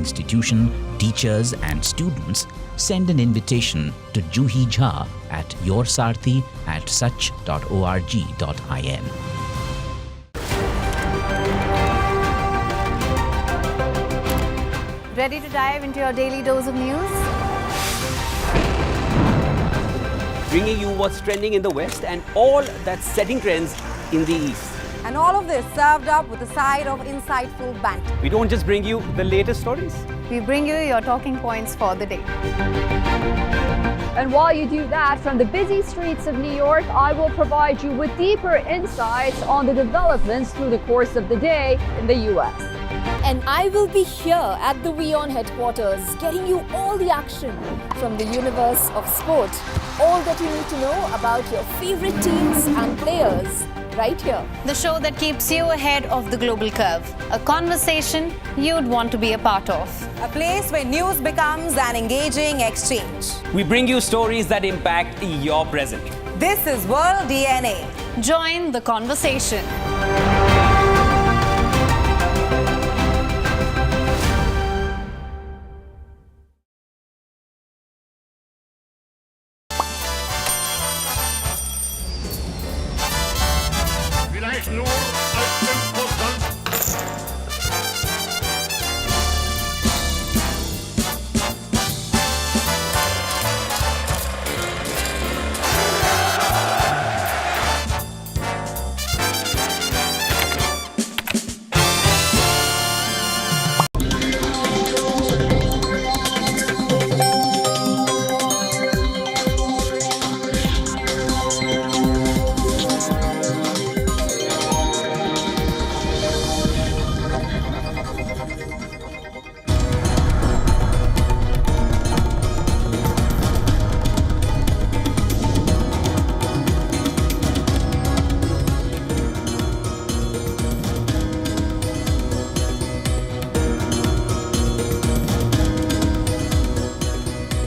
institution, teachers and students, send an invitation to Juhi Jha at yoursarthi@such.org.in. Ready to dive into your daily dose of news? Bringing you what's trending in the West and all that's setting trends in the East. And all of this served up with a side of insightful banter. We don't just bring you the latest stories. We bring you your talking points for the day. And while you do that, from the busy streets of New York, I will provide you with deeper insights on the developments through the course of the day in the U.S. And I will be here at the WION headquarters, getting you all the action from the universe of sport. All that you need to know about your favorite teams and players, right here. The show that keeps you ahead of the global curve. A conversation you'd want to be a part of. A place where news becomes an engaging exchange. We bring you stories that impact your present. This is World DNA. Join the conversation.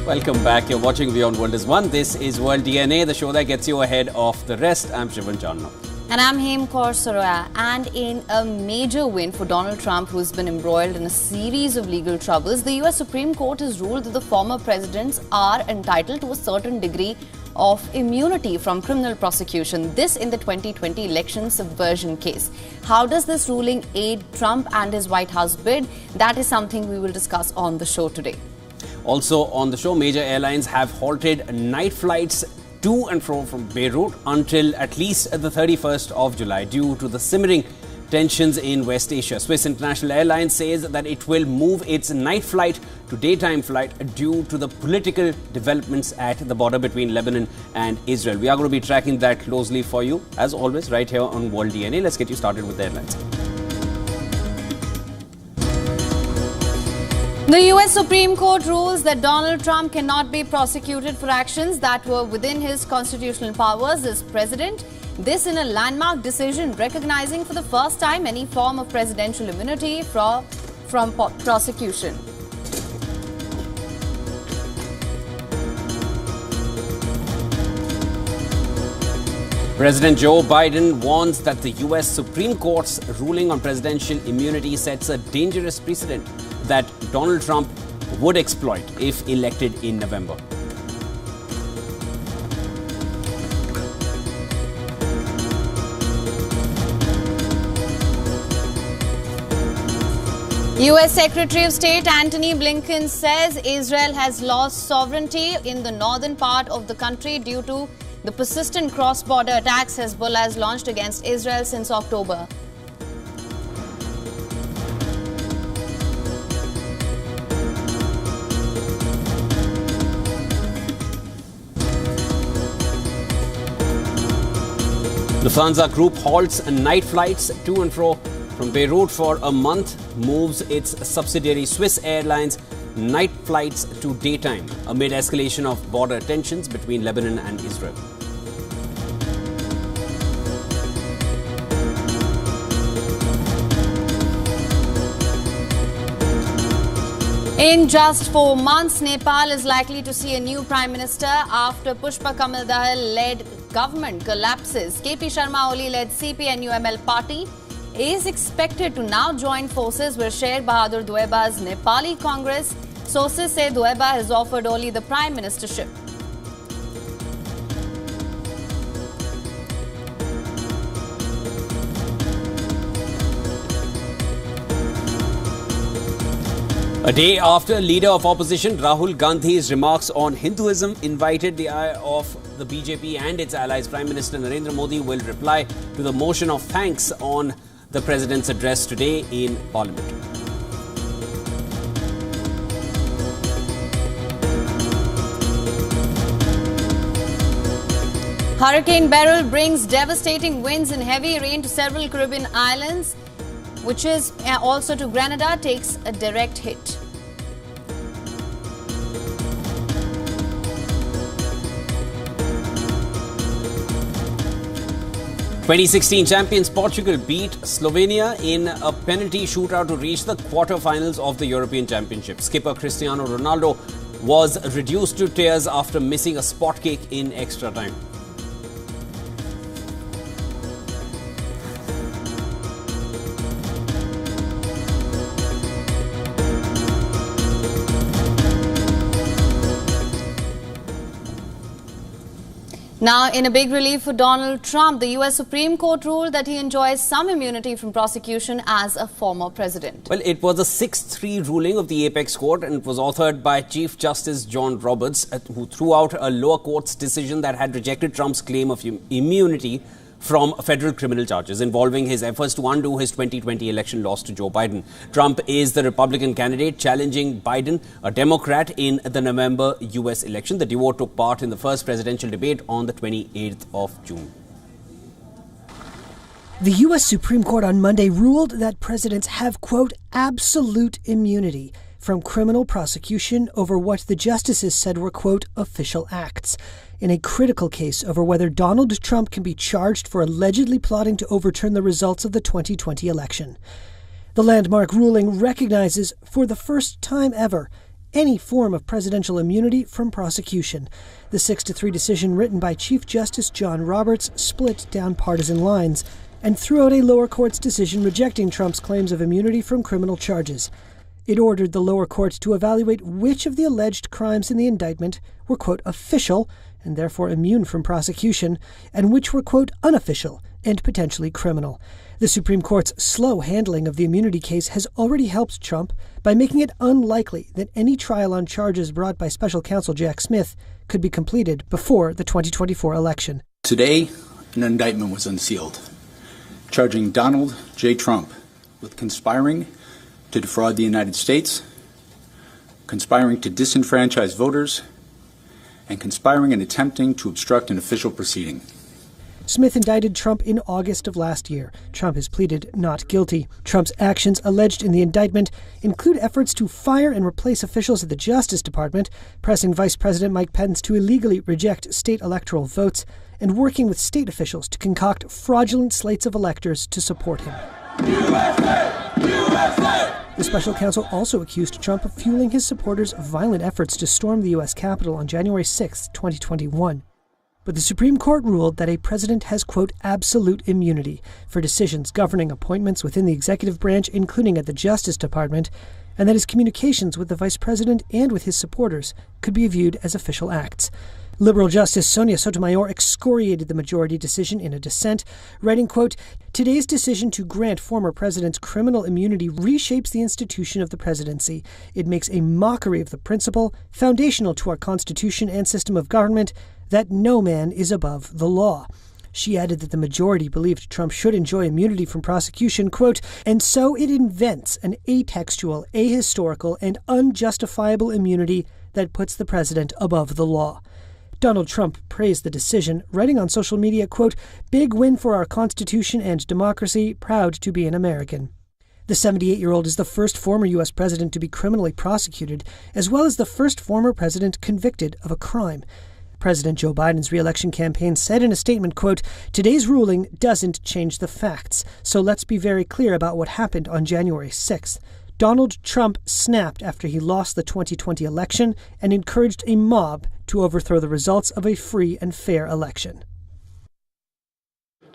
Welcome back. You're watching WION World is One. This is World DNA, the show that gets you ahead of the rest. I'm Shivan Janna. And I'm Hem Kaur Saroya. And in a major win for Donald Trump, who's been embroiled in a series of legal troubles, the US Supreme Court has ruled that the former presidents are entitled to a certain degree of immunity from criminal prosecution. This in the 2020 election subversion case. How does this ruling aid Trump and his White House bid? That is something we will discuss on the show today. Also on the show, major airlines have halted night flights to and fro from Beirut until at least the 31st of July due to the simmering tensions in West Asia. Swiss International Airlines says that it will move its night flight to daytime flight due to the political developments at the border between Lebanon and Israel. We are going to be tracking that closely for you, as always, right here on World DNA. Let's get you started with the airlines. The US Supreme Court rules that Donald Trump cannot be prosecuted for actions that were within his constitutional powers as president. This in a landmark decision recognizing for the first time any form of presidential immunity from prosecution. President Joe Biden warns that the US Supreme Court's ruling on presidential immunity sets a dangerous precedent that Donald Trump would exploit if elected in November. US Secretary of State Antony Blinken says Israel has lost sovereignty in the northern part of the country due to the persistent cross-border attacks Hezbollah has launched against Israel since October. Lufthansa Group halts night flights to and fro from Beirut for a month, moves its subsidiary Swiss Airlines night flights to daytime amid escalation of border tensions between Lebanon and Israel. In just 4 months, Nepal is likely to see a new Prime Minister after Pushpa Kamal Dahal-led government collapses. KP Sharma Oli-led CP-NUML party is expected to now join forces with Sher Bahadur Deuba's Nepali Congress. Sources say Deuba has offered only the prime ministership. A day after leader of opposition Rahul Gandhi's remarks on Hinduism invited the ire of the BJP and its allies, Prime Minister Narendra Modi will reply to the motion of thanks on the President's address today in Parliament. Hurricane Beryl brings devastating winds and heavy rain to several Caribbean islands, which is also to Grenada, takes a direct hit. 2016 champions Portugal beat Slovenia in a penalty shootout to reach the quarter-finals of the European Championship. Skipper Cristiano Ronaldo was reduced to tears after missing a spot kick in extra time. Now, in a big relief for Donald Trump, the U.S. Supreme Court ruled that he enjoys some immunity from prosecution as a former president. Well, it was a 6-3 ruling of the Apex Court, and it was authored by Chief Justice John Roberts, who threw out a lower court's decision that had rejected Trump's claim of immunity from federal criminal charges involving his efforts to undo his 2020 election loss to Joe Biden. Trump is the Republican candidate challenging Biden, a Democrat, in the November U.S. election. The duo took part in the first presidential debate on the 28th of June. The U.S. Supreme Court on Monday ruled that presidents have, quote, absolute immunity from criminal prosecution over what the justices said were, quote, official acts, in a critical case over whether Donald Trump can be charged for allegedly plotting to overturn the results of the 2020 election. The landmark ruling recognizes, for the first time ever, any form of presidential immunity from prosecution. The 6-3 decision, written by Chief Justice John Roberts, split down partisan lines and threw out a lower court's decision rejecting Trump's claims of immunity from criminal charges. It ordered the lower court to evaluate which of the alleged crimes in the indictment were, quote, official and therefore immune from prosecution, and which were, quote, unofficial and potentially criminal. The Supreme Court's slow handling of the immunity case has already helped Trump by making it unlikely that any trial on charges brought by special counsel Jack Smith could be completed before the 2024 election. Today, an indictment was unsealed, charging Donald J. Trump with conspiring to defraud the United States, conspiring to disenfranchise voters, and conspiring and attempting to obstruct an official proceeding. Smith indicted Trump in August of last year. Trump has pleaded not guilty. Trump's actions alleged in the indictment include efforts to fire and replace officials at the Justice Department, pressing Vice President Mike Pence to illegally reject state electoral votes, and working with state officials to concoct fraudulent slates of electors to support him. USA! USA! The special counsel also accused Trump of fueling his supporters' violent efforts to storm the U.S. Capitol on January 6, 2021. But the Supreme Court ruled that a president has, quote, absolute immunity for decisions governing appointments within the executive branch, including at the Justice Department, and that his communications with the vice president and with his supporters could be viewed as official acts. Liberal Justice Sonia Sotomayor excoriated the majority decision in a dissent, writing, quote, today's decision to grant former presidents criminal immunity reshapes the institution of the presidency. It makes a mockery of the principle, foundational to our Constitution and system of government, that no man is above the law. She added that the majority believed Trump should enjoy immunity from prosecution, quote, and so it invents an atextual, ahistorical, and unjustifiable immunity that puts the president above the law. Donald Trump praised the decision, writing on social media, quote, big win for our Constitution and democracy, proud to be an American. The 78-year-old is the first former U.S. president to be criminally prosecuted, as well as the first former president convicted of a crime. President Joe Biden's re-election campaign said in a statement, quote, today's ruling doesn't change the facts, so let's be very clear about what happened on January 6th. Donald Trump snapped after he lost the 2020 election and encouraged a mob to overthrow the results of a free and fair election.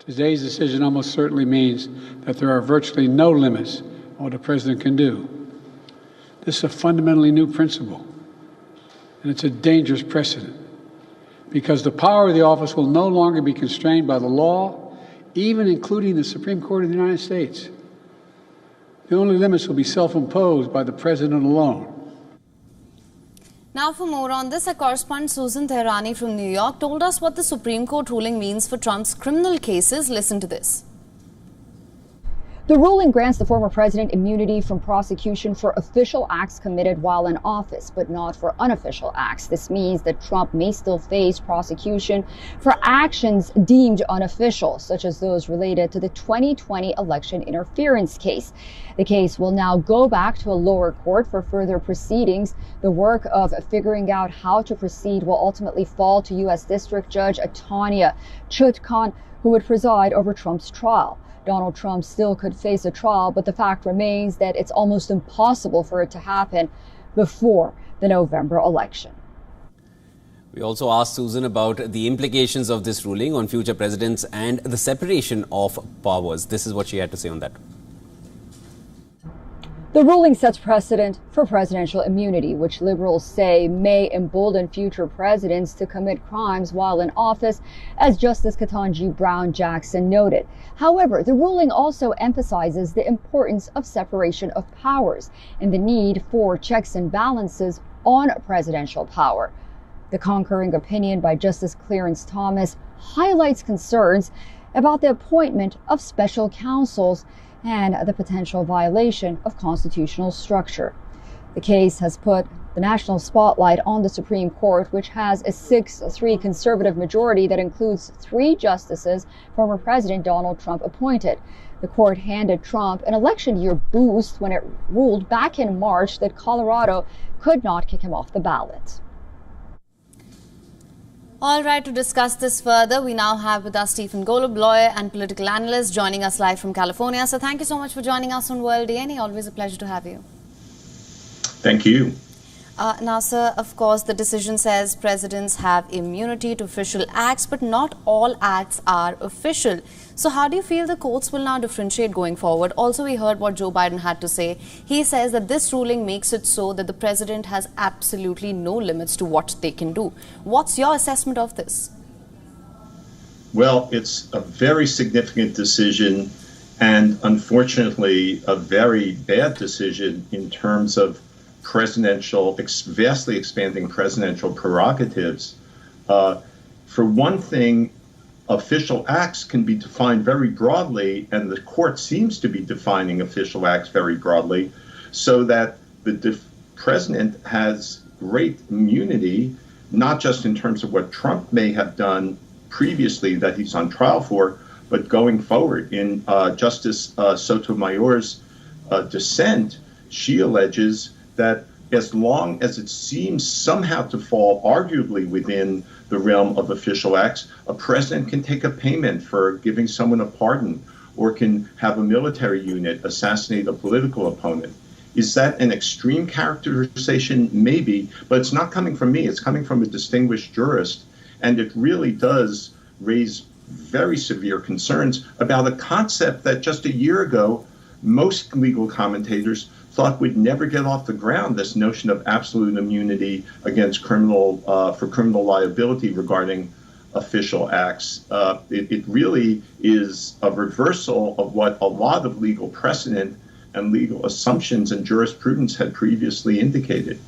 Today's decision almost certainly means that there are virtually no limits on what the president can do. This is a fundamentally new principle, and it's a dangerous precedent, because the power of the office will no longer be constrained by the law, even including the Supreme Court of the United States. The only limits will be self-imposed by the president alone. Now for more on this, our correspondent Susan Tehrani from New York told us what the Supreme Court ruling means for Trump's criminal cases. Listen to this. The ruling grants the former president immunity from prosecution for official acts committed while in office, but not for unofficial acts. This means that Trump may still face prosecution for actions deemed unofficial, such as those related to the 2020 election interference case. The case will now go back to a lower court for further proceedings. The work of figuring out how to proceed will ultimately fall to U.S. District Judge Tanya Chutkan, who would preside over Trump's trial. Donald Trump still could face a trial, but the fact remains that it's almost impossible for it to happen before the November election. We also asked Susan about the implications of this ruling on future presidents and the separation of powers. This is what she had to say on that. The ruling sets precedent for presidential immunity, which liberals say may embolden future presidents to commit crimes while in office, as Justice Ketanji Brown Jackson noted. However, the ruling also emphasizes the importance of separation of powers and the need for checks and balances on presidential power. The concurring opinion by Justice Clarence Thomas highlights concerns about the appointment of special counsels and the potential violation of constitutional structure. The case has put the national spotlight on the Supreme Court, which has a 6-3 conservative majority that includes 3 justices former President Donald Trump appointed. The court handed Trump an election year boost when it ruled back in March that Colorado could not kick him off the ballot. All right, to discuss this further, we now have with us Stephen Golub, lawyer and political analyst, joining us live from California. So thank you so much for joining us on World DNA. Always a pleasure to have you. Thank you. Now, sir, of course, the decision says presidents have immunity to official acts, but not all acts are official. So how do you feel the courts will now differentiate going forward? Also, we heard what Joe Biden had to say. He says that this ruling makes it so that the president has absolutely no limits to what they can do. What's your assessment of this? Well, it's a very significant decision and unfortunately a very bad decision in terms of vastly expanding presidential prerogatives. For one thing, official acts can be defined very broadly, and the court seems to be defining official acts very broadly, so that the president has great immunity, not just in terms of what Trump may have done previously that he's on trial for, but going forward. In Justice Sotomayor's dissent, she alleges that as long as it seems somehow to fall arguably within the realm of official acts, a president can take a payment for giving someone a pardon or can have a military unit assassinate a political opponent. Is that an extreme characterization? Maybe, but it's not coming from me. It's coming from a distinguished jurist, and it really does raise very severe concerns about a concept that just a year ago most legal commentators thought would never get off the ground, this notion of absolute immunity against criminal liability regarding official acts. It really is a reversal of what a lot of legal precedent and legal assumptions and jurisprudence had previously indicated.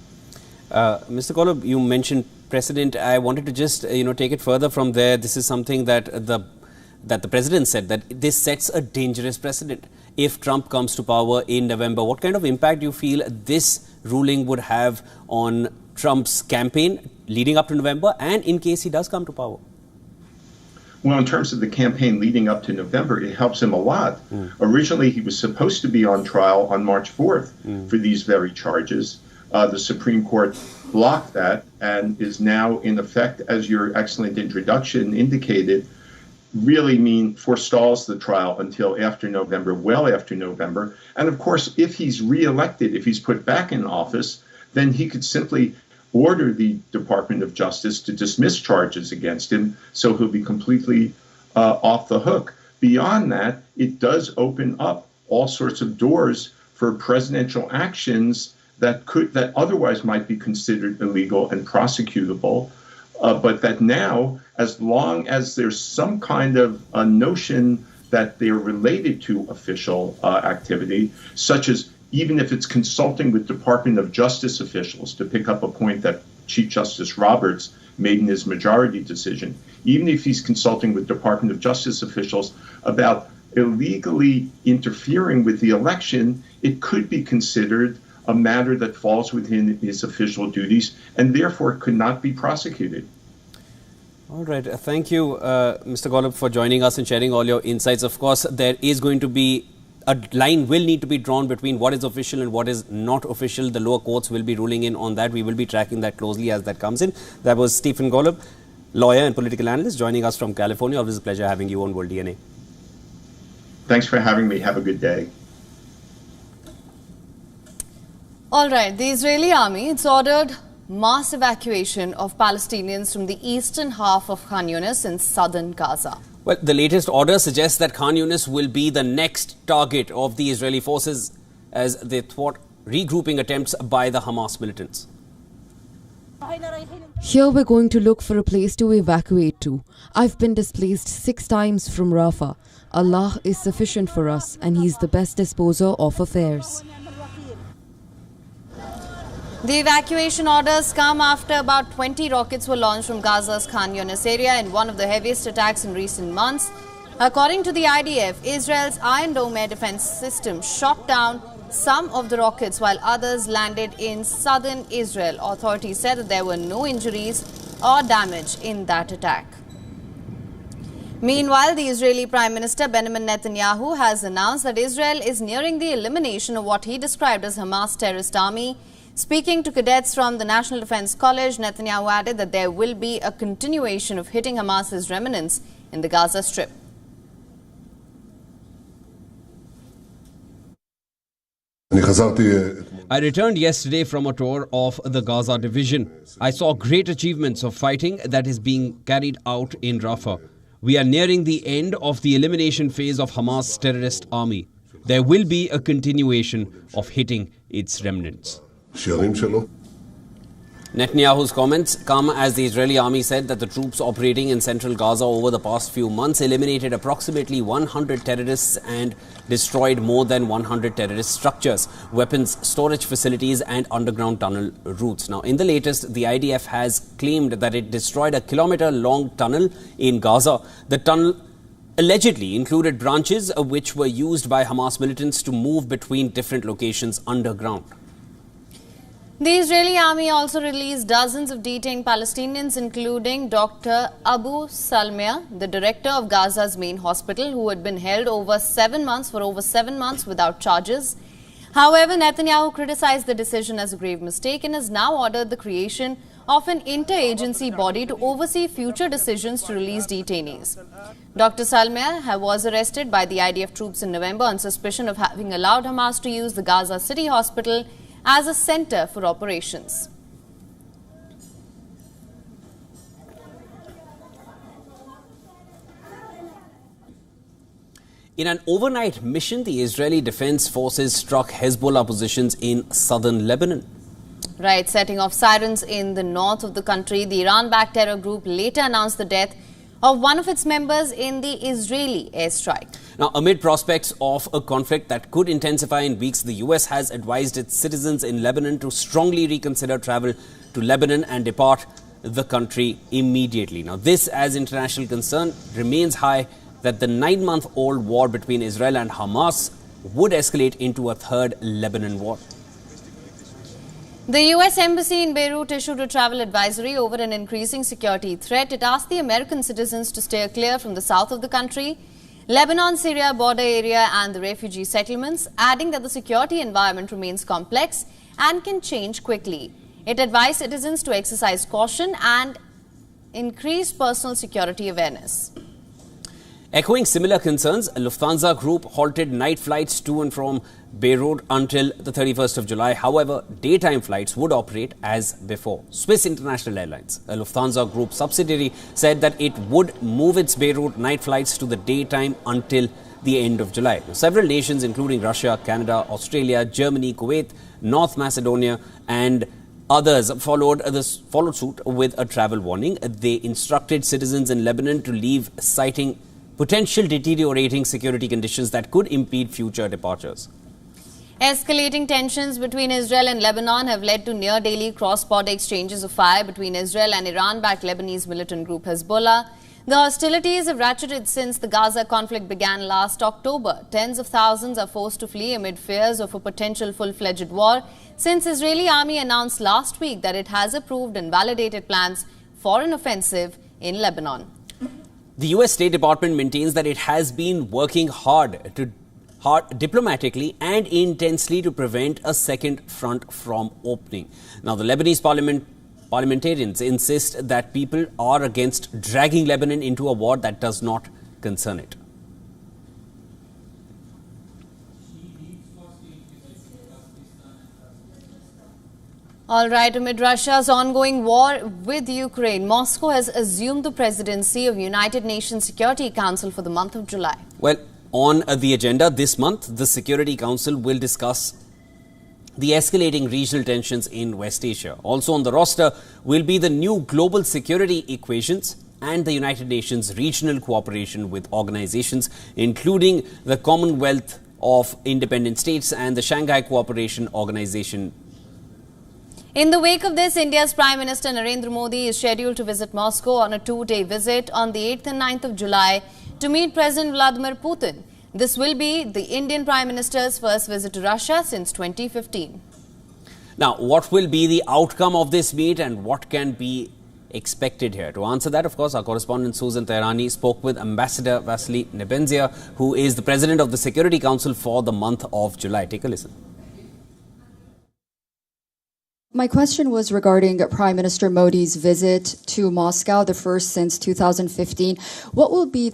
Mr. Golub, you mentioned precedent. I wanted to just take it further from there. This is something that the president said, that this sets a dangerous precedent. If Trump comes to power in November, what kind of impact do you feel this ruling would have on Trump's campaign leading up to November and in case he does come to power? Well, in terms of the campaign leading up to November, it helps him a lot. Originally, he was supposed to be on trial on March 4th for these very charges. The Supreme Court blocked that and is now in effect, as your excellent introduction indicated, really forestalls the trial until after November, well after November. And of course, if he's reelected, if he's put back in office, then he could simply order the Department of Justice to dismiss charges against him, so he'll be completely off the hook. Beyond that, it does open up all sorts of doors for presidential actions that otherwise might be considered illegal and prosecutable, but that now, as long as there's some kind of a notion that they're related to official activity, such as even if it's consulting with Department of Justice officials, to pick up a point that Chief Justice Roberts made in his majority decision, even if he's consulting with Department of Justice officials about illegally interfering with the election, it could be considered a matter that falls within his official duties and therefore could not be prosecuted. All right. Thank you, Mr. Golub, for joining us and sharing all your insights. Of course, there is going to be a line will need to be drawn between what is official and what is not official. The lower courts will be ruling in on that. We will be tracking that closely as that comes in. That was Stephen Golub, lawyer and political analyst, joining us from California. Always a pleasure having you on World DNA. Thanks for having me. Have a good day. All right. The Israeli army, it's ordered mass evacuation of Palestinians from the eastern half of Khan Yunis in southern Gaza. Well, the latest order suggests that Khan Yunis will be the next target of the Israeli forces as they thwart regrouping attempts by the Hamas militants. Here we're going to look for a place to evacuate to. I've been displaced 6 times from Rafah. Allah is sufficient for us and He's the best disposer of affairs. The evacuation orders come after about 20 rockets were launched from Gaza's Khan Yunis area in one of the heaviest attacks in recent months. According to the IDF, Israel's Iron Dome air defense system shot down some of the rockets while others landed in southern Israel. Authorities said that there were no injuries or damage in that attack. Meanwhile, the Israeli Prime Minister Benjamin Netanyahu has announced that Israel is nearing the elimination of what he described as Hamas terrorist army. Speaking to cadets from the National Defense College, Netanyahu added that there will be a continuation of hitting Hamas's remnants in the Gaza Strip. I returned yesterday from a tour of the Gaza division. I saw great achievements of fighting that is being carried out in Rafah. We are nearing the end of the elimination phase of Hamas terrorist army. There will be a continuation of hitting its remnants. Netanyahu's comments come as the Israeli army said that the troops operating in central Gaza over the past few months eliminated approximately 100 terrorists and destroyed more than 100 terrorist structures, weapons storage facilities and underground tunnel routes. Now, in the latest, the IDF has claimed that it destroyed a kilometer-long tunnel in Gaza. The tunnel allegedly included branches which were used by Hamas militants to move between different locations underground. The Israeli army also released dozens of detained Palestinians, including Dr. Abu Salmiya, the director of Gaza's main hospital, who had been held for over 7 months without charges. However, Netanyahu criticized the decision as a grave mistake and has now ordered the creation of an interagency body to oversee future decisions to release detainees. Dr. Salmiya was arrested by the IDF troops in November on suspicion of having allowed Hamas to use the Gaza City Hospital as a center for operations. In an overnight mission, the Israeli Defense Forces struck Hezbollah positions in southern Lebanon. Right, setting off sirens in the north of the country, the Iran-backed terror group later announced the death of one of its members in the Israeli airstrike. Now, amid prospects of a conflict that could intensify in weeks, the US has advised its citizens in Lebanon to strongly reconsider travel to Lebanon and depart the country immediately. Now, this, as international concern remains high, that the 9-month-old war between Israel and Hamas would escalate into a third Lebanon war. The U.S. Embassy in Beirut issued a travel advisory over an increasing security threat. It asked the American citizens to steer clear from the south of the country, Lebanon-Syria border area and the refugee settlements, adding that the security environment remains complex and can change quickly. It advised citizens to exercise caution and increase personal security awareness. Echoing similar concerns, Lufthansa Group halted night flights to and from Beirut until the 31st of July. However, daytime flights would operate as before. Swiss International Airlines, a Lufthansa Group subsidiary, said that it would move its Beirut night flights to the daytime until the end of July. Several nations, including Russia, Canada, Australia, Germany, Kuwait, North Macedonia and others followed suit with a travel warning. They instructed citizens in Lebanon to leave, citing potential deteriorating security conditions that could impede future departures. Escalating tensions between Israel and Lebanon have led to near-daily cross-border exchanges of fire between Israel and Iran-backed Lebanese militant group Hezbollah. The hostilities have ratcheted since the Gaza conflict began last October. Tens of thousands are forced to flee amid fears of a potential full-fledged war, since Israeli army announced last week that it has approved and validated plans for an offensive in Lebanon. The US State Department maintains that it has been working hard diplomatically and intensely to prevent a second front from opening. Now, the Lebanese parliamentarians insist that people are against dragging Lebanon into a war that does not concern it. All right, amid Russia's ongoing war with Ukraine, Moscow has assumed the presidency of United Nations Security Council for the month of July. Well, on the agenda this month, the Security Council will discuss the escalating regional tensions in West Asia. Also on the roster will be the new global security equations and the United Nations regional cooperation with organizations including the Commonwealth of Independent States and the Shanghai Cooperation Organization. In the wake of this, India's Prime Minister Narendra Modi is scheduled to visit Moscow on a two-day visit on the 8th and 9th of July to meet President Vladimir Putin. This will be the Indian Prime Minister's first visit to Russia since 2015. Now, what will be the outcome of this meet and what can be expected here? To answer that, of course, our correspondent Susan Tehrani spoke with Ambassador Vasily Nebenzia, who is the President of the Security Council for the month of July. Take a listen. My question was regarding Prime Minister Modi's visit to Moscow, the first since 2015. What would be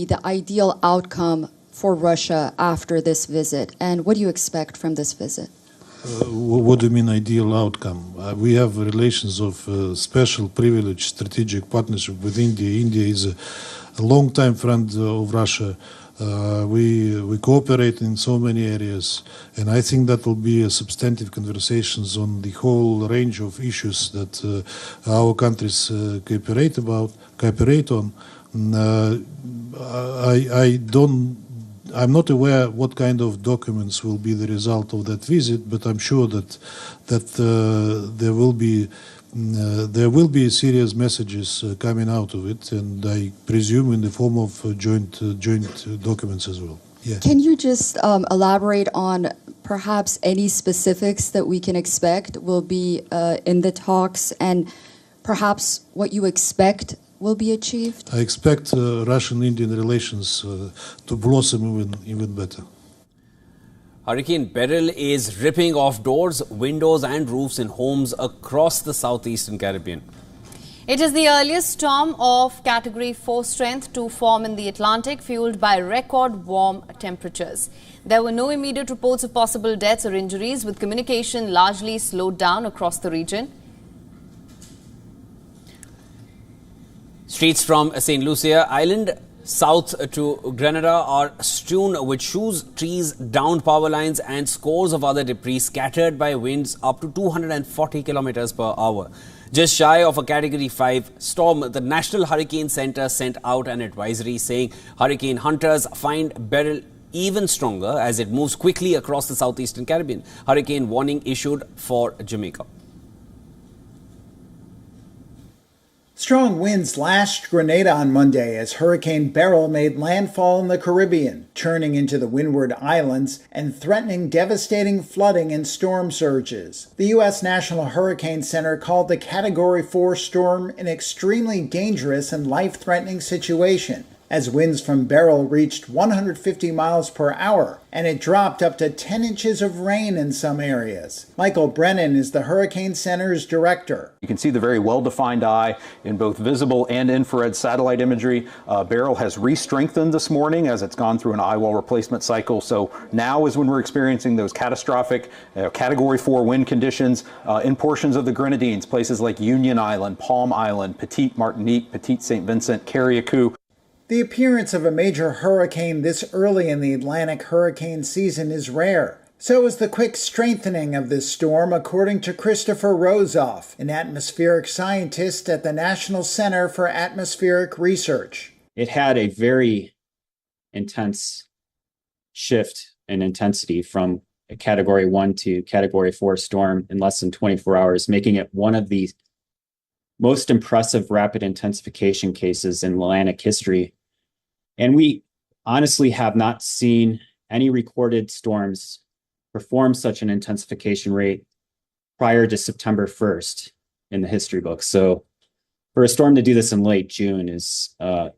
the ideal outcome for Russia after this visit, and what do you expect from this visit? What do you mean ideal outcome? We have relations of special privileged strategic partnership with India. India is a long-time friend of Russia. We cooperate in so many areas, and I think that will be a substantive conversations on the whole range of issues that our countries cooperate on. I'm not aware what kind of documents will be the result of that visit, but I'm sure that there will be serious messages coming out of it, and I presume in the form of joint documents as well. Yeah. Can you just elaborate on perhaps any specifics that we can expect will be in the talks, and perhaps what you expect will be achieved? I expect Russian-Indian relations to blossom even better. Hurricane Beryl is ripping off doors, windows and roofs in homes across the southeastern Caribbean. It is the earliest storm of Category 4 strength to form in the Atlantic, fueled by record warm temperatures. There were no immediate reports of possible deaths or injuries, with communication largely slowed down across the region. Streets from St. Lucia Island south to Grenada are strewn with shoes, trees, downed power lines and scores of other debris scattered by winds up to 240 kilometers per hour. Just shy of a Category 5 storm, the National Hurricane Center sent out an advisory saying hurricane hunters find Beryl even stronger as it moves quickly across the southeastern Caribbean. Hurricane warning issued for Jamaica. Strong winds lashed Grenada on Monday as Hurricane Beryl made landfall in the Caribbean, churning into the Windward Islands and threatening devastating flooding and storm surges. The U.S. National Hurricane Center called the Category 4 storm an extremely dangerous and life-threatening situation. as winds from Beryl reached 150 miles per hour, and it dropped up to 10 inches of rain in some areas. Michael Brennan is the Hurricane Center's director. You can see the very well-defined eye in both visible and infrared satellite imagery. Beryl has re-strengthened this morning as it's gone through an eye wall replacement cycle. So now is when we're experiencing those catastrophic Category 4 wind conditions in portions of the Grenadines, places like Union Island, Palm Island, Petite Martinique, Petite St. Vincent, Carriacou. The appearance of a major hurricane this early in the Atlantic hurricane season is rare. So is the quick strengthening of this storm, according to Christopher Rozoff, an atmospheric scientist at the National Center for Atmospheric Research. It had a very intense shift in intensity from a Category 1 to Category 4 storm in less than 24 hours, making it one of the most impressive rapid intensification cases in Atlantic history. And we honestly have not seen any recorded storms perform such an intensification rate prior to September 1st in the history books. So for a storm to do this in late June is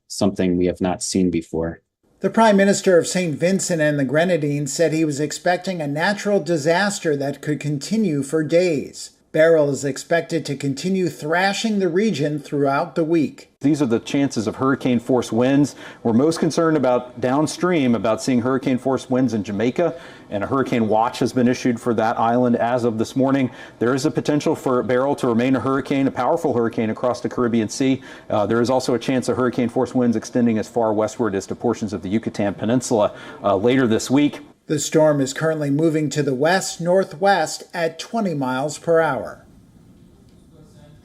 something we have not seen before. The Prime Minister of St. Vincent and the Grenadines said he was expecting a natural disaster that could continue for days. Beryl is expected to continue thrashing the region throughout the week. These are the chances of hurricane force winds. We're most concerned about downstream, about seeing hurricane force winds in Jamaica, and a hurricane watch has been issued for that island as of this morning. There is a potential for Beryl to remain a hurricane, a powerful hurricane across the Caribbean Sea. There is also a chance of hurricane force winds extending as far westward as to portions of the Yucatan Peninsula later this week. The storm is currently moving to the west-northwest at 20 miles per hour.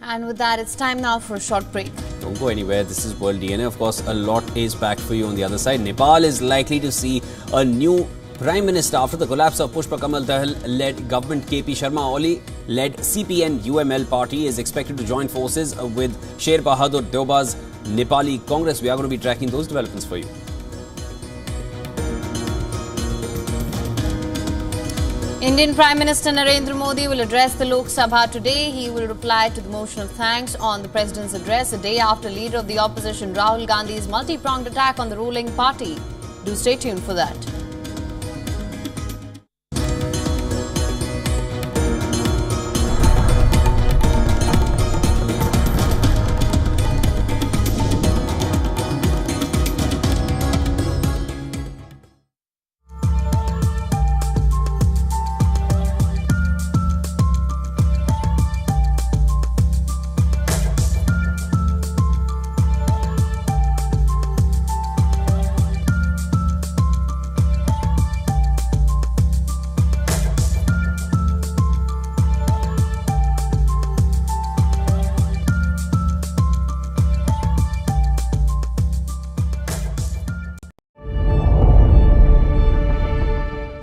And with that, it's time now for a short break. Don't go anywhere. This is World DNA. Of course, a lot is back for you on the other side. Nepal is likely to see a new Prime Minister after the collapse of Pushpa Kamal Dahal-led government. KP Sharma Oli-led CPN-UML party is expected to join forces with Sher Bahadur Deoba's Nepali Congress. We are going to be tracking those developments for you. Indian Prime Minister Narendra Modi will address the Lok Sabha today. He will reply to the motion of thanks on the President's address a day after leader of the opposition Rahul Gandhi's multi-pronged attack on the ruling party. Do stay tuned for that.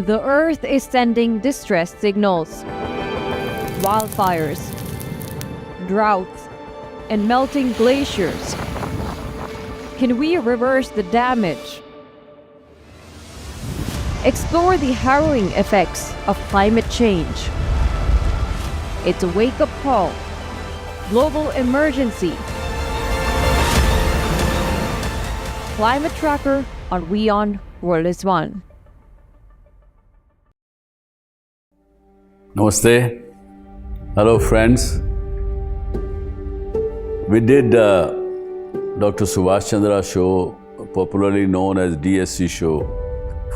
The Earth is sending distress signals. Wildfires, droughts, and melting glaciers. Can we reverse the damage? Explore the harrowing effects of climate change. It's a wake-up call. Global emergency. Climate Tracker on WION World is One. Namaste. Hello, friends. We did Dr. Subhash Chandra show, popularly known as DSC show,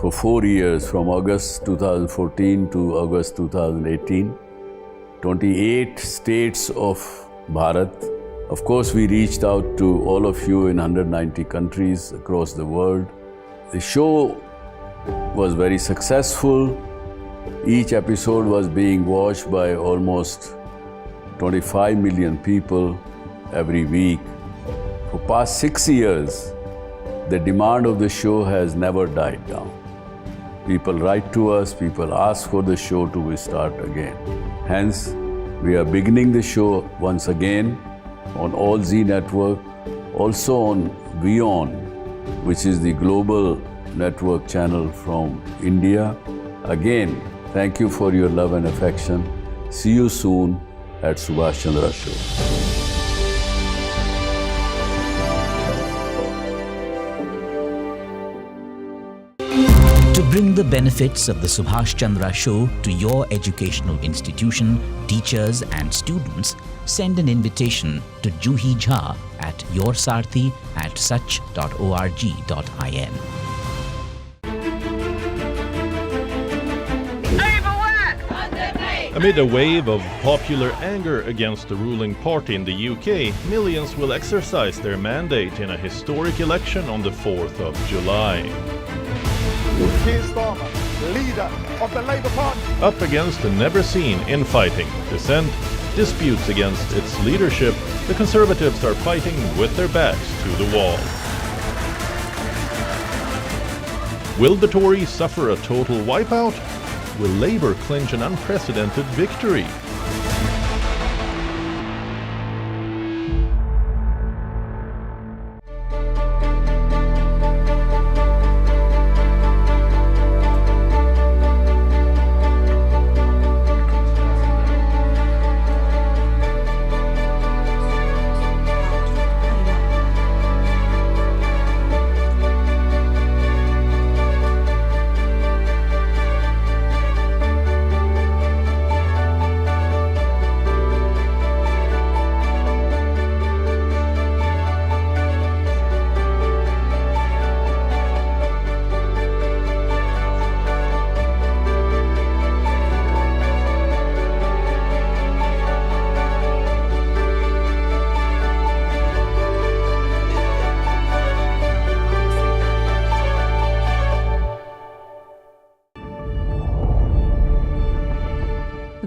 for 4 years, from August 2014 to August 2018. 28 states of Bharat. Of course, we reached out to all of you in 190 countries across the world. The show was very successful. Each episode was being watched by almost 25 million people every week. For past 6 years, the demand of the show has never died down. People write to us, people ask for the show to restart again. Hence, we are beginning the show once again on All Z Network, also on WION, which is the global network channel from India. Again, thank you for your love and affection. See you soon at Subhash Chandra Show. Bring the benefits of the Subhash Chandra Show to your educational institution, teachers and students. Send an invitation to Juhi Jha at yoursarthi@such.org.in. Amid a wave of popular anger against the ruling party in the UK, millions will exercise their mandate in a historic election on the 4th of July. Keir Starmer, leader of the Labour Party. Up against a never-seen infighting, dissent, disputes against its leadership, the Conservatives are fighting with their backs to the wall. Will the Tories suffer a total wipeout? Will Labour clinch an unprecedented victory?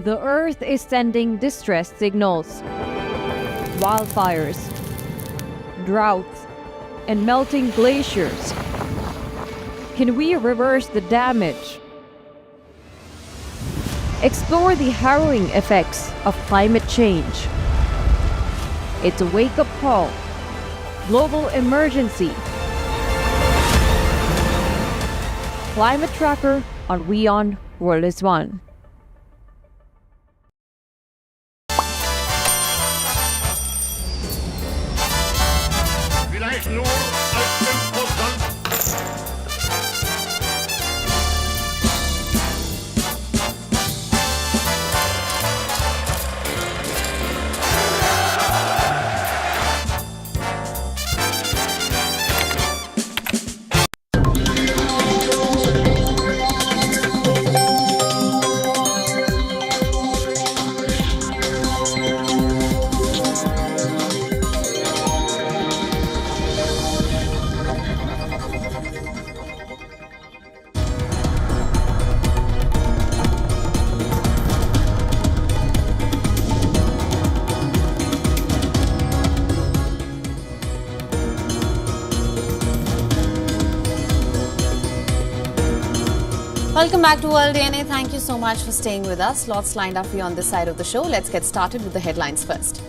The Earth is sending distress signals. Wildfires, droughts, and melting glaciers. Can we reverse the damage? Explore the harrowing effects of climate change. It's a wake-up call. Global emergency. Climate Tracker on WION World is One. Welcome back to World DNA. Thank you so much for staying with us. Lots lined up for you on this side of the show. Let's get started with the headlines first.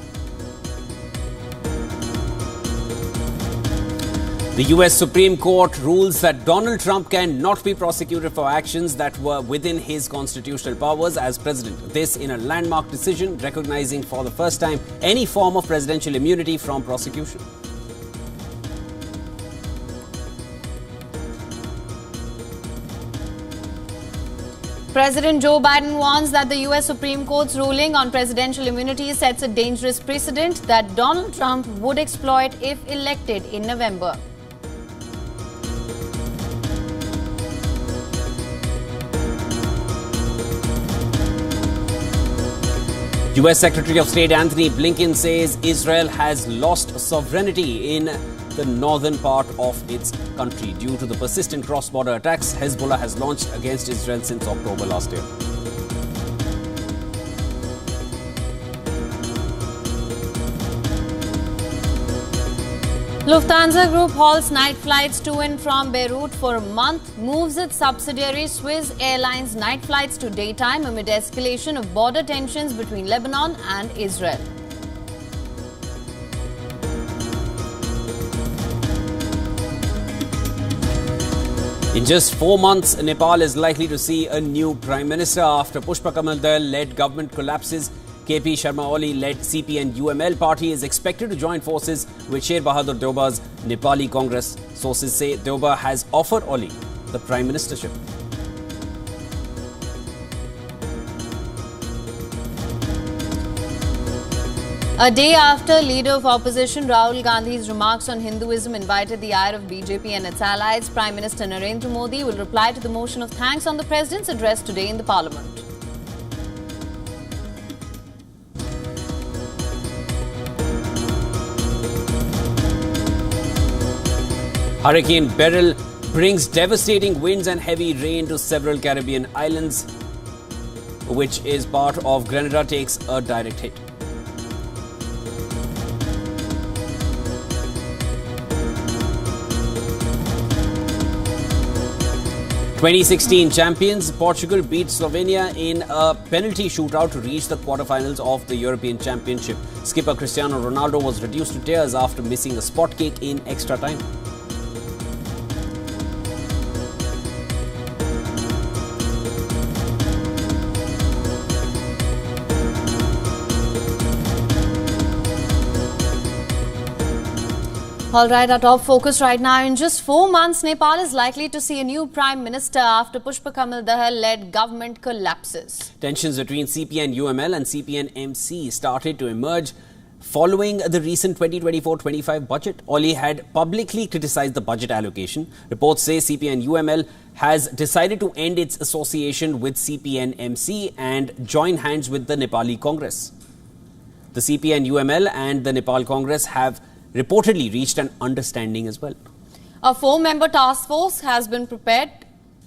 The US Supreme Court rules that Donald Trump cannot be prosecuted for actions that were within his constitutional powers as president. This in a landmark decision recognizing for the first time any form of presidential immunity from prosecution. President Joe Biden warns that the US Supreme Court's ruling on presidential immunity sets a dangerous precedent that Donald Trump would exploit if elected in November. US Secretary of State Anthony Blinken says Israel has lost sovereignty in the northern part of its country. Due to the persistent cross-border attacks Hezbollah has launched against Israel since October last year. Lufthansa Group halts night flights to and from Beirut for a month, moves its subsidiary Swiss Airlines night flights to daytime amid escalation of border tensions between Lebanon and Israel. In just 4 months, Nepal is likely to see a new Prime Minister after Pushpa Kamal Dal-led government collapses. KP Sharma Oli-led CP and UML party is expected to join forces with Sher Bahadur Deoba's Nepali Congress. Sources say Deoba has offered Oli the Prime Ministership. A day after leader of opposition Rahul Gandhi's remarks on Hinduism invited the ire of BJP and its allies, Prime Minister Narendra Modi will reply to the motion of thanks on the President's address today in the Parliament. Hurricane Beryl brings devastating winds and heavy rain to several Caribbean islands, which is part of Grenada takes a direct hit. 2016 champions Portugal beat Slovenia in a penalty shootout to reach the quarterfinals of the European Championship. Skipper Cristiano Ronaldo was reduced to tears after missing a spot kick in extra time. All right, our top focus right now. In just 4 months, Nepal is likely to see a new Prime Minister after Pushpa Kamal Dahal-led government collapses. Tensions between CPN-UML and CPN-MC started to emerge following the recent 2024-25 budget. Oli had publicly criticized the budget allocation. Reports say CPN-UML has decided to end its association with CPN-MC and join hands with the Nepali Congress. The CPN-UML and the Nepal Congress have reportedly reached an understanding as well. A 4-member task force has been prepared.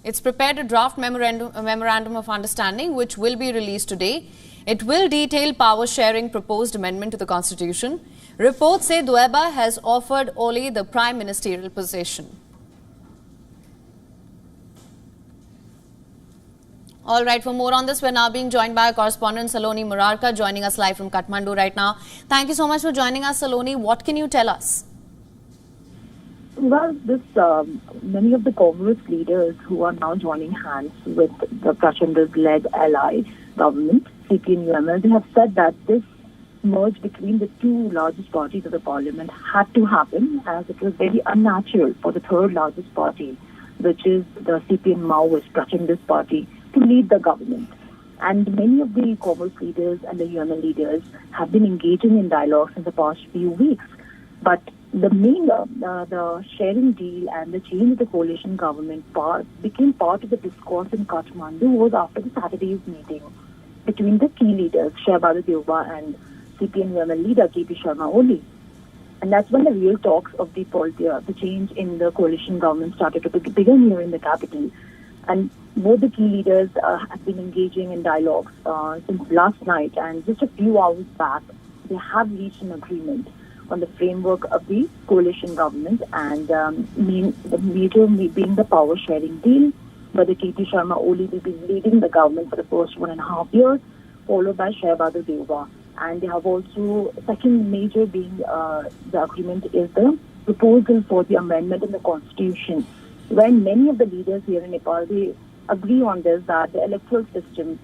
It's prepared a draft memorandum of understanding which will be released today. It will detail power sharing proposed amendment to the constitution. Reports say Dueba has offered Oli the prime ministerial position. All right, for more on this, we're now being joined by our correspondent Saloni Murarka, joining us live from Kathmandu right now. Thank you so much for joining us, Saloni. What can you tell us? Well, many of the Congress leaders who are now joining hands with the Prachanda's-led ally government, CPN-UML, they have said that this merge between the two largest parties of the parliament had to happen, as it was very unnatural for the third largest party, which is the CPN-Maoist Prachanda's party, to lead the government. And many of the Congress leaders and the UML leaders have been engaging in dialogues in the past few weeks. But the main, the sharing deal and the change of the coalition government became part of the discourse in Kathmandu was after the Saturday's meeting between the key leaders, Shehbaz Deuba and CPN-UML leader KP Sharma Oli. And that's when the real talks of the change in the coalition government started to begin here in the capital. And both the key leaders have been engaging in dialogues since last night, and just a few hours back, they have reached an agreement on the framework of the coalition government, and the major being the power sharing deal, where the KP Sharma Oli will be leading the government for the first 1.5 years, followed by Shehbaz Deuba. And they have also, second major being the agreement is the proposal for the amendment in the constitution, when many of the leaders here in Nepal, they agree on this, that the electoral system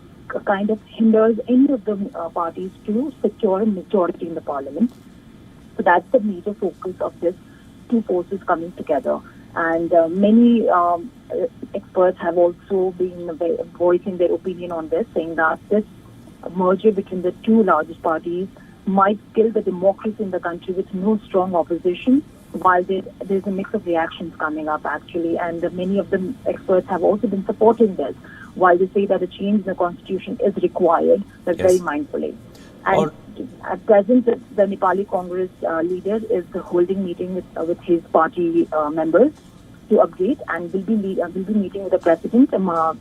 kind of hinders any of the parties to secure a majority in the parliament. So that's the major focus of this two forces coming together. And many experts have also been voicing their opinion on this, saying that this merger between the two largest parties might kill the democracy in the country with no strong opposition, while there's a mix of reactions coming up actually, and many of the experts have also been supporting this, while they say that a change in the constitution is required, but very mindfully. And at present, the Nepali Congress leader is holding meeting with his party members to update, and will be meeting with the president,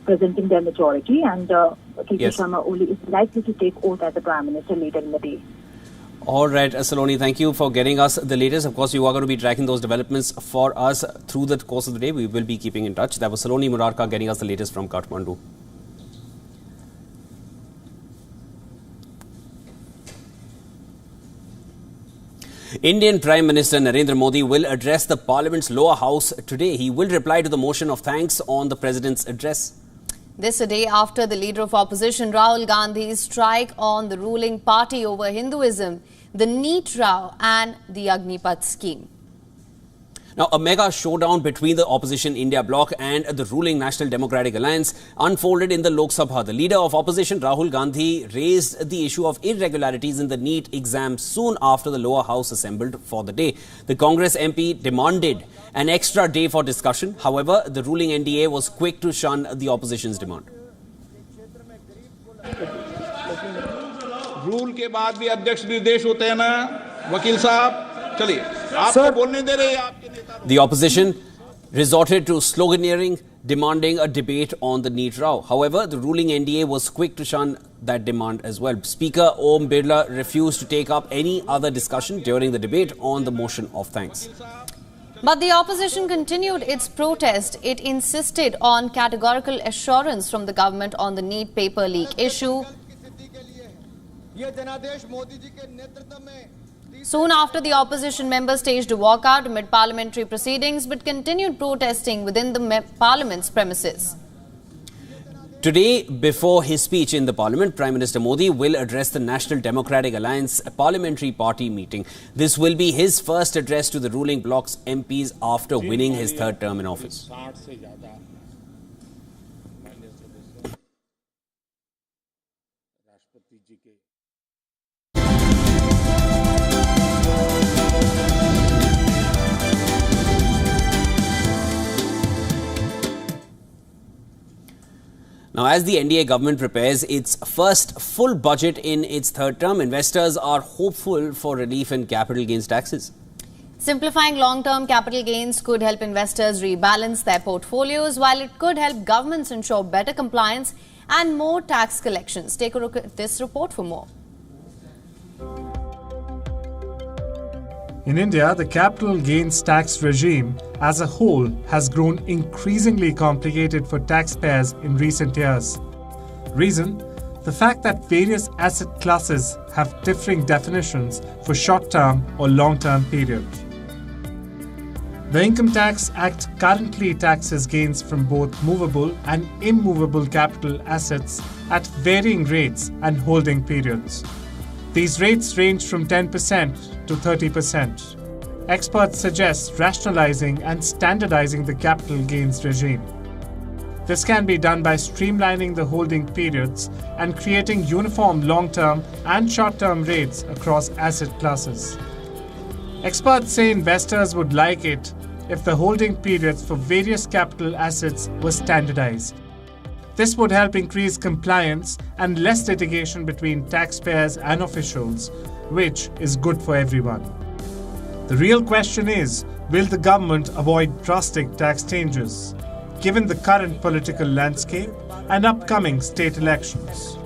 presenting their majority, and KP Sharma Oli is likely to take oath as the prime minister later in the day. All right, Saloni, thank you for getting us the latest. Of course, you are going to be tracking those developments for us through the course of the day. We will be keeping in touch. That was Saloni Murarka getting us the latest from Kathmandu. Indian Prime Minister Narendra Modi will address the Parliament's lower house today. He will reply to the motion of thanks on the President's address. This a day after the leader of opposition Rahul Gandhi's strike on the ruling party over Hinduism, the NEET row and the Agnipath scheme. Now, a mega showdown between the opposition India bloc and the ruling National Democratic Alliance unfolded in the Lok Sabha. The leader of opposition, Rahul Gandhi, raised the issue of irregularities in the NEET exam soon after the lower house assembled for the day. The Congress MP demanded an extra day for discussion. However, the ruling NDA was quick to shun the opposition's demand. Rule के बाद भी अध्यक्ष निर्देश होते हैं ना वकील साहब चलिए आपको बोलने दे रहे हैं आपके नेता The opposition resorted to sloganeering, demanding a debate on the NEET row. However, the ruling NDA was quick to shun that demand as well. Speaker Om Beryl refused to take up any other discussion during the debate on the motion of thanks. But the opposition continued its protest. It insisted on categorical assurance from the government on the NEET paper leak issue. Soon after, the opposition members staged a walkout amid parliamentary proceedings but continued protesting within the parliament's premises. Today, before his speech in the parliament, Prime Minister Modi will address the National Democratic Alliance Parliamentary Party meeting. This will be his first address to the ruling bloc's MPs after winning his third term in office. Now, as the NDA government prepares its first full budget in its third term, investors are hopeful for relief in capital gains taxes. Simplifying long-term capital gains could help investors rebalance their portfolios, while it could help governments ensure better compliance and more tax collections. Take a look at this report for more. In India, the capital gains tax regime as a whole has grown increasingly complicated for taxpayers in recent years. Reason? The fact that various asset classes have differing definitions for short-term or long-term periods. The Income Tax Act currently taxes gains from both movable and immovable capital assets at varying rates and holding periods. These rates range from 10% to 30%. Experts suggest rationalizing and standardizing the capital gains regime. This can be done by streamlining the holding periods and creating uniform long-term and short-term rates across asset classes. Experts say investors would like it if the holding periods for various capital assets were standardized. This would help increase compliance and less litigation between taxpayers and officials, which is good for everyone. The real question is, will the government avoid drastic tax changes, given the current political landscape and upcoming state elections?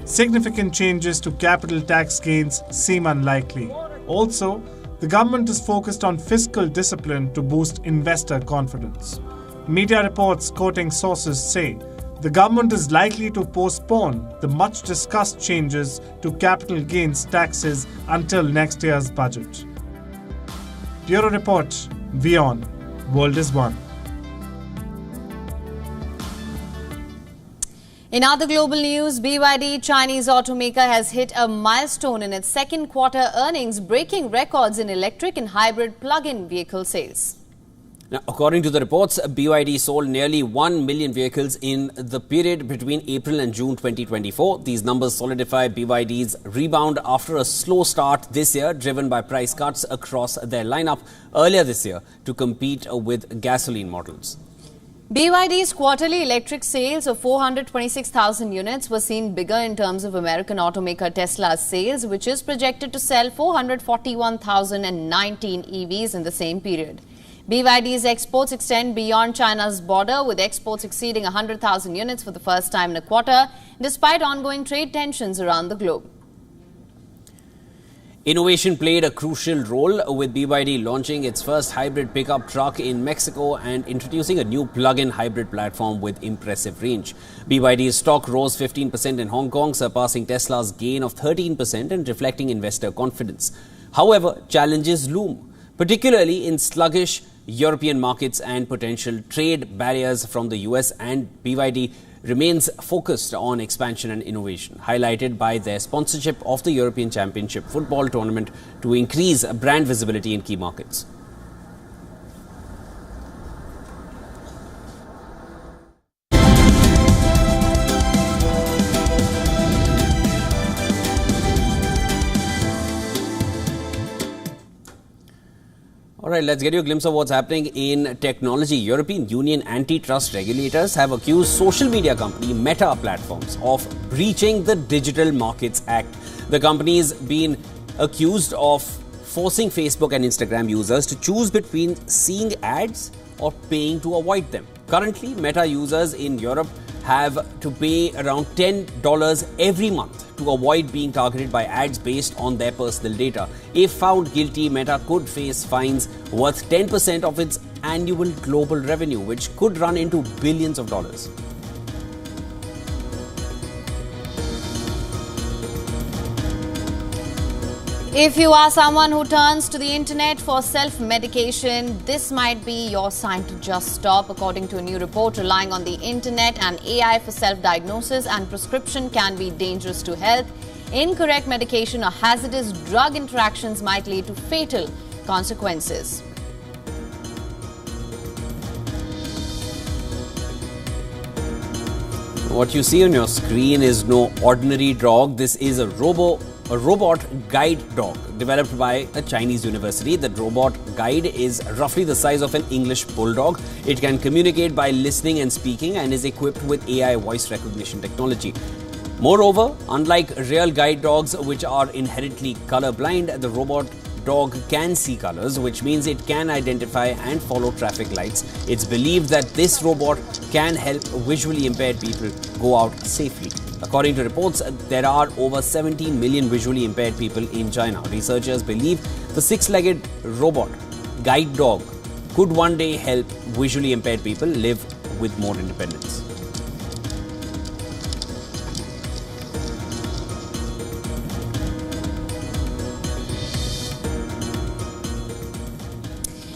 Significant changes to capital tax gains seem unlikely. Also, the government is focused on fiscal discipline to boost investor confidence. Media reports quoting sources say the government is likely to postpone the much-discussed changes to capital gains taxes until next year's budget. Bureau Report, WION, World is One. In other global news, BYD, Chinese automaker, has hit a milestone in its second quarter earnings, breaking records in electric and hybrid plug-in vehicle sales. Now, according to the reports, BYD sold nearly 1 million vehicles in the period between April and June 2024. These numbers solidify BYD's rebound after a slow start this year, driven by price cuts across their lineup earlier this year to compete with gasoline models. BYD's quarterly electric sales of 426,000 units were seen bigger in terms of American automaker Tesla's sales, which is projected to sell 441,019 EVs in the same period. BYD's exports extend beyond China's border, with exports exceeding 100,000 units for the first time in a quarter, despite ongoing trade tensions around the globe. Innovation played a crucial role, with BYD launching its first hybrid pickup truck in Mexico and introducing a new plug-in hybrid platform with impressive range. BYD's stock rose 15% in Hong Kong, surpassing Tesla's gain of 13% and reflecting investor confidence. However, challenges loom, particularly in sluggish European markets and potential trade barriers from the US, and BYD remains focused on expansion and innovation, highlighted by their sponsorship of the European Championship football tournament to increase brand visibility in key markets. All right, let's get you a glimpse of what's happening in technology. European Union antitrust regulators have accused social media company Meta Platforms of breaching the Digital Markets Act. The company's been accused of forcing Facebook and Instagram users to choose between seeing ads or paying to avoid them. Currently, Meta users in Europe have to pay around $10 every month to avoid being targeted by ads based on their personal data. If found guilty, Meta could face fines worth 10% of its annual global revenue, which could run into billions of dollars. If you are someone who turns to the internet for self-medication, this might be your sign to just stop. According to a new report, relying on the internet and AI for self-diagnosis and prescription can be dangerous to health. Incorrect medication or hazardous drug interactions might lead to fatal consequences. What you see on your screen is no ordinary dog. This is a robot guide dog developed by a Chinese university. The robot guide is roughly the size of an English bulldog. It can communicate by listening and speaking and is equipped with AI voice recognition technology. Moreover, unlike real guide dogs, which are inherently colorblind, the robot dog can see colors, which means it can identify and follow traffic lights. It's believed that this robot can help visually impaired people go out safely. According to reports, there are over 17 million visually impaired people in China. Researchers believe the six-legged robot guide dog could one day help visually impaired people live with more independence.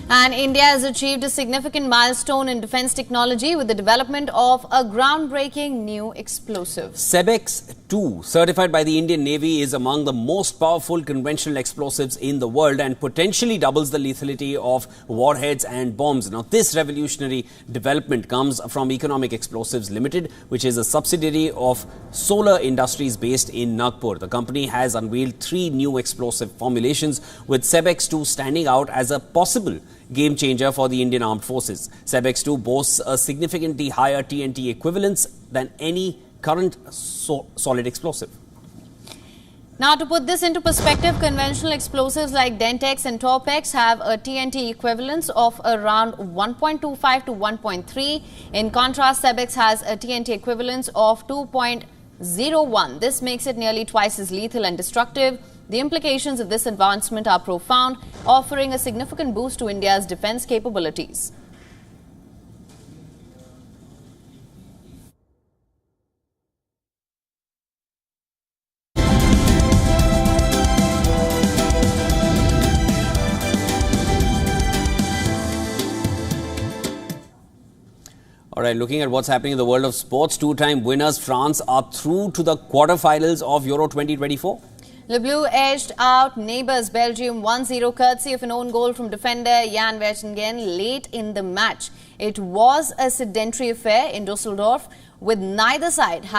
And India has achieved a significant milestone in defense technology with the development of a groundbreaking new explosive. SEBEX-2, certified by the Indian Navy, is among the most powerful conventional explosives in the world and potentially doubles the lethality of warheads and bombs. Now, this revolutionary development comes from Economic Explosives Limited, which is a subsidiary of Solar Industries based in Nagpur. The company has unveiled 3 new explosive formulations, with SEBEX-2 standing out as a possible game changer for the Indian Armed Forces. SEBEX-2 boasts a significantly higher TNT equivalence than any current solid explosive. Now, to put this into perspective, conventional explosives like Dentex and Torpex have a TNT equivalence of around 1.25 to 1.3. In contrast, SEBEX has a TNT equivalence of 2.01. This makes it nearly twice as lethal and destructive. The implications of this advancement are profound, offering a significant boost to India's defense capabilities. All right, looking at what's happening in the world of sports, 2-time winners France are through to the quarterfinals of Euro 2024. Le Bleu edged out neighbours Belgium 1-0 courtesy of an own goal from defender Jan Vertonghen late in the match. It was a sedentary affair in Dusseldorf, with neither side having